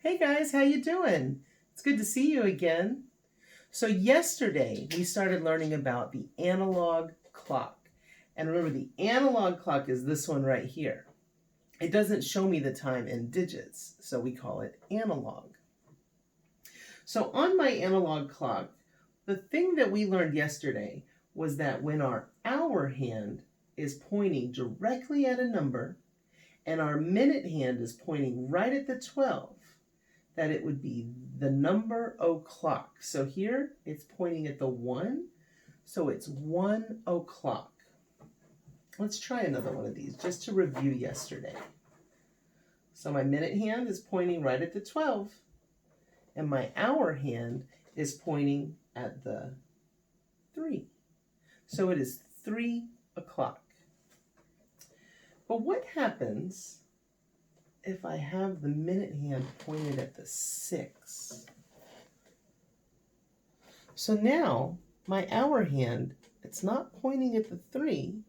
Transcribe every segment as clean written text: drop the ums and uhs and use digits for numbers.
Hey guys, how you doing? It's good to see you again. So yesterday we started learning about the analog clock. And remember, the analog clock is this one right here. It doesn't show me the time in digits, so we call it analog. So on my analog clock, the thing that we learned yesterday was that when our hour hand is pointing directly at a number and our minute hand is pointing right at the 12, that it would be the number o'clock. So here it's pointing at the 1, so it's 1 o'clock. Let's try another one of these just to review yesterday. So my minute hand is pointing right at the 12, and my hour hand is pointing at the 3. So it is 3 o'clock. But what happens if I have the minute hand pointed at the 6? So now my hour hand, it's not pointing at the 3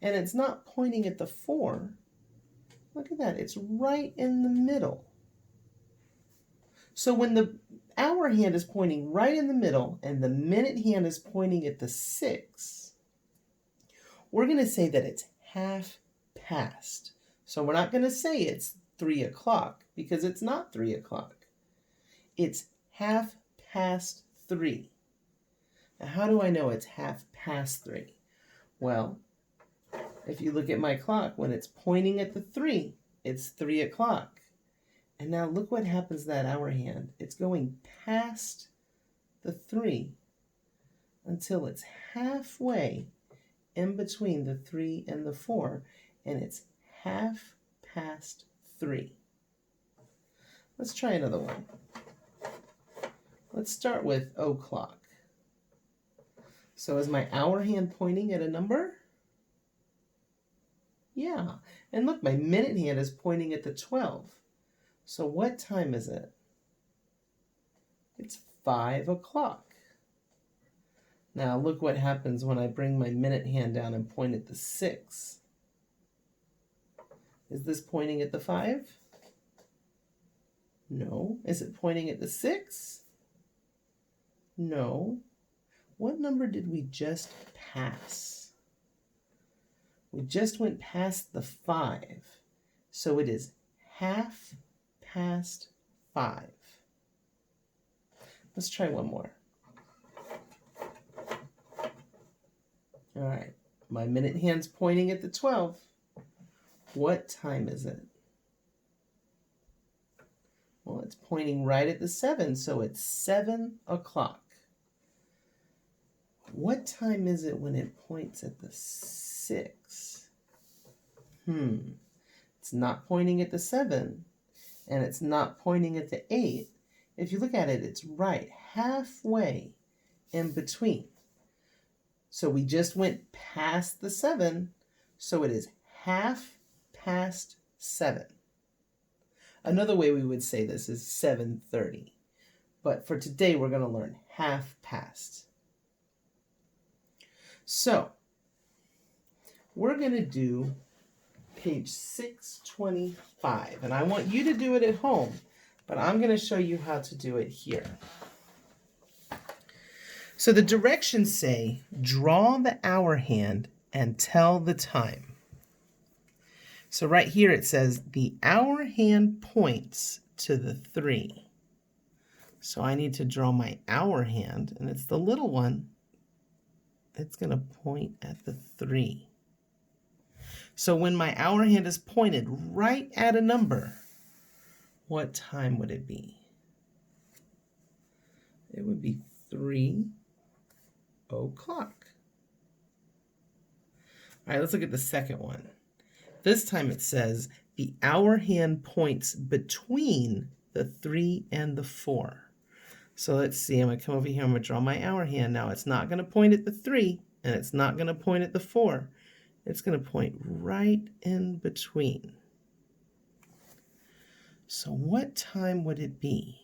and it's not pointing at the 4. Look at that, it's right in the middle. So when the hour hand is pointing right in the middle and the minute hand is pointing at the 6, we're going to say that it's half past. So we're not going to say it's 3 o'clock because it's not 3 o'clock. It's half past 3. Now, how do I know it's half past 3? Well, if you look at my clock, when it's pointing at the 3, it's 3 o'clock. And now look what happens to that hour hand. It's going past the 3 until it's halfway in between the 3 and the 4, and it's half past 3. Let's try another one. Let's start with o'clock. So is my hour hand pointing at a number? Yeah. And look, my minute hand is pointing at the 12. So what time is it? It's 5 o'clock. Now look what happens when I bring my minute hand down and point at the 6. Is this pointing at the 5? No. Is it pointing at the 6? No. What number did we just pass? We just went past the 5. So it is half past 5. Let's try one more. All right. My minute hand's pointing at the 12. What time is it? Well, it's pointing right at the 7, so it's 7 o'clock. What time is it when it points at the 6? It's not pointing at the 7, and it's not pointing at the 8. If you look at it, it's right halfway in between. So we just went past the 7, so it is half past 7. Another way we would say this is 7:30. But for today, we're going to learn half past. So we're going to do page 625. And I want you to do it at home, but I'm going to show you how to do it here. So the directions say, draw the hour hand and tell the time. So right here it says, the hour hand points to the 3. So I need to draw my hour hand, and it's the little one. It's going to point at the 3. So when my hour hand is pointed right at a number, what time would it be? It would be 3 o'clock. All right, let's look at the second one. This time it says the hour hand points between the 3 and the 4. So let's see, I'm going to come over here, I'm going to draw my hour hand. Now it's not going to point at the 3 and it's not going to point at the 4. It's going to point right in between. So what time would it be?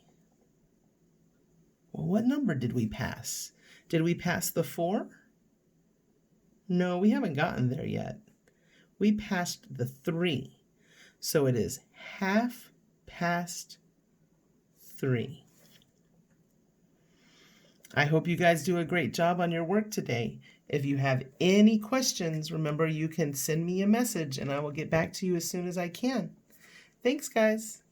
Well, what number did we pass? Did we pass the 4? No, we haven't gotten there yet. We passed the 3. So it is half past 3. I hope you guys do a great job on your work today. If you have any questions, remember you can send me a message and I will get back to you as soon as I can. Thanks, guys.